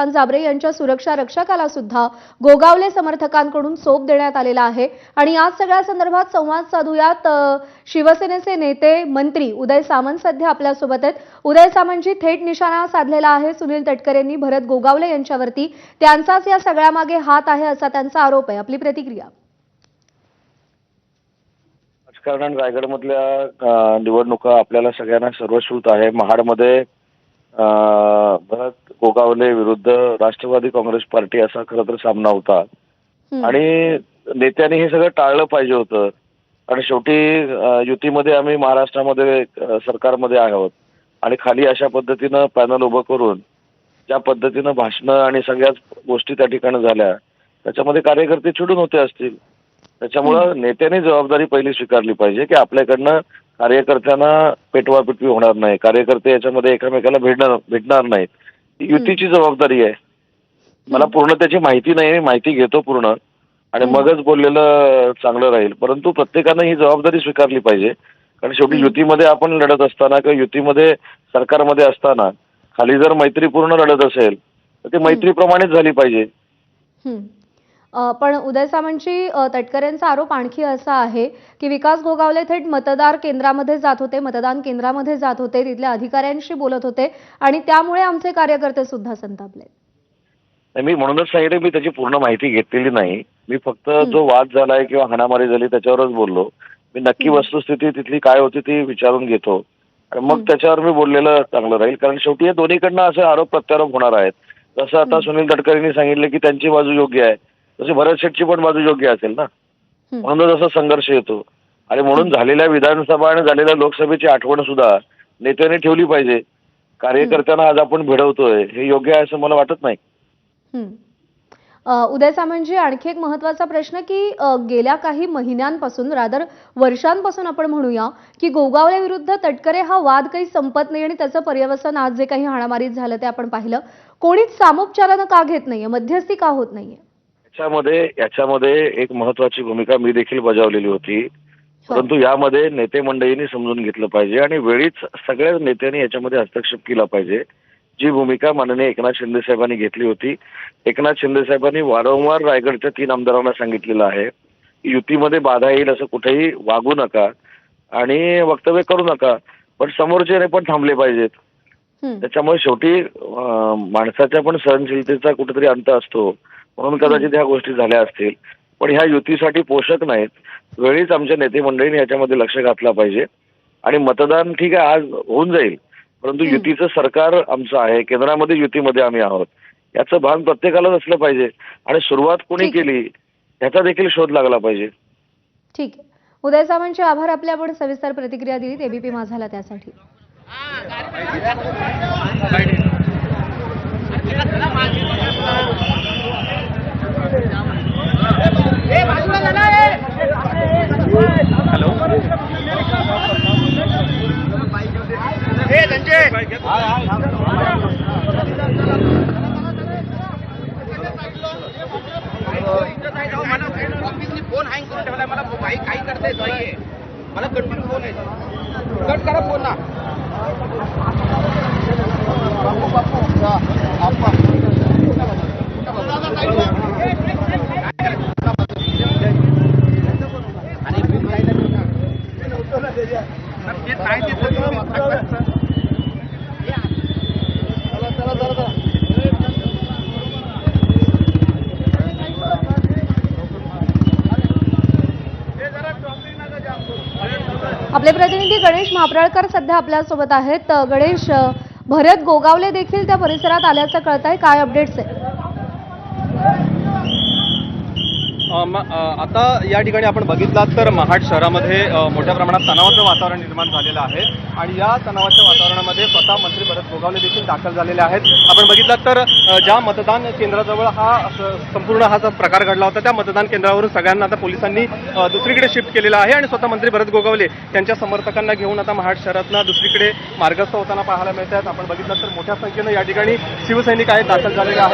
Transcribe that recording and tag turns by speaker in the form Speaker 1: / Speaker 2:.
Speaker 1: जाबरे यांच्या सुरक्षा रक्षकाला सुद्धा गोगावले समर्थकांकडून सोप देण्यात आलेला आहे। आणि या सगळ्या संदर्भात संवाद साधूयात शिवसेनेचे नेते मंत्री उदय सामंत सध्या आपल्या सोबत आहेत। उदय सामंतजी, थेट निशाणा साधलेला आहे सुनील तटकरेंनी भरत गोगावले यांच्यावरती, त्यांचाच या सगळ्यामागे हात आहे असा त्यांचा आरोप आहे। आपली प्रतिक्रिया?
Speaker 2: राजकारण रायगडमधल्या निवडणुका आपल्याला सगळ्यांना सर्वश्रुत आहे। महाडमध्ये भरत गोगावले विरुद्ध राष्ट्रवादी काँग्रेस पार्टी असा खरं तर सामना होता आणि नेत्यांनी हे सगळं टाळलं पाहिजे होतं। आणि शेवटी युतीमध्ये आम्ही महाराष्ट्रामध्ये सरकारमध्ये आहोत आणि खाली अशा पद्धतीनं पॅनल उभं करून ज्या पद्धतीनं भाषणं आणि सगळ्याच गोष्टी त्या ठिकाणी झाल्या त्याच्यामध्ये कार्यकर्ते चिडून होते असतील। त्याच्यामुळं नेत्यांनी जबाबदारी पहिली स्वीकारली पाहिजे की आपल्याकडनं कार्यकर्त्यांना पेटवापिटवी होणार नाही, कार्यकर्ते याच्यामध्ये एकमेकाला भेटणार नाहीत, ही युतीची जबाबदारी आहे। मला पूर्ण त्याची माहिती नाही, माहिती घेतो पूर्ण आणि मगच बोललेलं चांगलं राहील। परंतु प्रत्येकानं ही जबाबदारी स्वीकारली पाहिजे, कारण शेवटी युतीमध्ये आपण लढत असताना किंवा युतीमध्ये सरकारमध्ये असताना खाली जर मैत्रीपूर्ण लढत असेल तर ती मैत्रीप्रमाणेच झाली पाहिजे।
Speaker 1: पण उदय सामंतजी, तटकरेंचा आरोप आणखी असा आहे की विकास गोगावले थेट मतदान केंद्रामध्ये जात होते, तिथल्या अधिकाऱ्यांशी बोलत होते आणि त्यामुळे आमचे कार्यकर्ते सुद्धा संतापले।
Speaker 2: मी म्हणूनच सांगितलं, मी त्याची पूर्ण माहिती घेतलेली नाही। मी फक्त जो वाद झालाय किंवा हाणामारी झाली त्याच्यावरच बोललो। मी नक्की वस्तुस्थिती तिथली काय होती ती विचारून घेतो आणि मग त्याच्यावर मी बोललेलं चांगलं राहील, कारण शेवटी दोन्हीकडनं असे आरोप प्रत्यारोप होणार आहेत। जसं आता सुनील तटकरेंनी सांगितलं की त्यांची बाजू योग्य आहे, तशी भरत शेठची पण बाजू योग्य असेल ना, म्हणून जसा संघर्ष येतो। आणि म्हणून झालेल्या विधानसभा आणि झालेल्या लोकसभेची आठवण सुद्धा नेत्यांनी ठेवली पाहिजे। कार्यकर्त्यांना आज आपण भिडवतोय हे योग्य आहे असं मला वाटत नाही।
Speaker 1: उदय सामंतजी, आणखी एक महत्त्वाचा प्रश्न की गेल्या काही महिन्यांपासून, रादर वर्षांपासून आपण म्हणूया की गोगावले विरुद्ध तटकरे हा वाद काही संपत नाही आणि त्याचं पर्यवसन आज जे काही हाणामारीत झालं ते आपण पाहिलं। कोणीच सामोपचारानं का घेत नाहीये, मध्यस्थी का होत नाहीये?
Speaker 2: याच्यामध्ये एक महत्वाची भूमिका मी देखील बजावलेली होती, परंतु यामध्ये नेते मंडळींनी समजून घेतलं पाहिजे आणि वेळीच सगळ्या नेत्यांनी याच्यामध्ये हस्तक्षेप केला पाहिजे। जी भूमिका माननीय एकनाथ शिंदे साहेबांनी घेतली होती, एकनाथ शिंदे साहेबांनी वारंवार रायगडच्या 3 आमदारांना सांगितलेलं आहे की युतीमध्ये बाधा येईल असं कुठेही वागू नका आणि वक्तव्य करू नका, पण समोरचे पण थांबले पाहिजेत। त्याच्यामुळे शेवटी माणसाच्या पण सहनशीलतेचा कुठेतरी अंत असतो, म्हणून कदाचित ह्या गोष्टी झाल्या असतील, पण ह्या युतीसाठी पोषक नाहीत। वेळीच आमच्या नेते मंडळींनी याच्यामध्ये लक्ष घातलं पाहिजे आणि मतदान ठीक आहे आज होऊन जाईल, परंतु युतीचं सरकार आमचं आहे, केंद्रामध्ये युतीमध्ये आम्ही आहोत, याचं भान प्रत्येकालाच असलं पाहिजे आणि सुरुवात कोणी केली ह्याचा देखील शोध लागला पाहिजे।
Speaker 1: ठीक आहे उदय सामंतचे आभार, आपल्या आपण सविस्तर प्रतिक्रिया दिलीत एबीपी माझाला त्यासाठी।
Speaker 3: फोन हँग करून ठेवलाय मला, भाई काही करता येत नाहीये मला, कंटिन्यू फोन आहे, कट करा फोन ना।
Speaker 1: आपले प्रतिनिधी गणेश महाप्रळकर सध्या आपल्या सोबत आहेत। गणेश, भरत गोगावले देखील त्या परिसरात आल्याचं कळतंय, काय अपडेट्स आहे?
Speaker 4: आता या ठिकाणी आपण बघितलात तर महाड शहरामध्ये मोठ्या प्रमाणात तणावाचं वातावरण निर्माण झालेलं आहे आणि या तणावाच्या वातावरणामध्ये स्वतः मंत्री भरत गोगावले देखील दाखल झालेले आहेत। आपण बघितलात तर ज्या मतदान केंद्राजवळ हा संपूर्ण हा प्रकार घडला होता त्या मतदान केंद्रावरून सगळ्यांना आता पोलिसांनी दुसरीकडे शिफ्ट केलेला आहे आणि स्वतः मंत्री भरत गोगावले त्यांच्या समर्थकांना घेऊन आता महाड शहरातनं दुसरीकडे मार्गस्थ होताना पाहायला मिळतात। आपण बघितलात तर मोठ्या संख्येनं या ठिकाणी शिवसैनिक आहेत दाखल झालेले आहेत।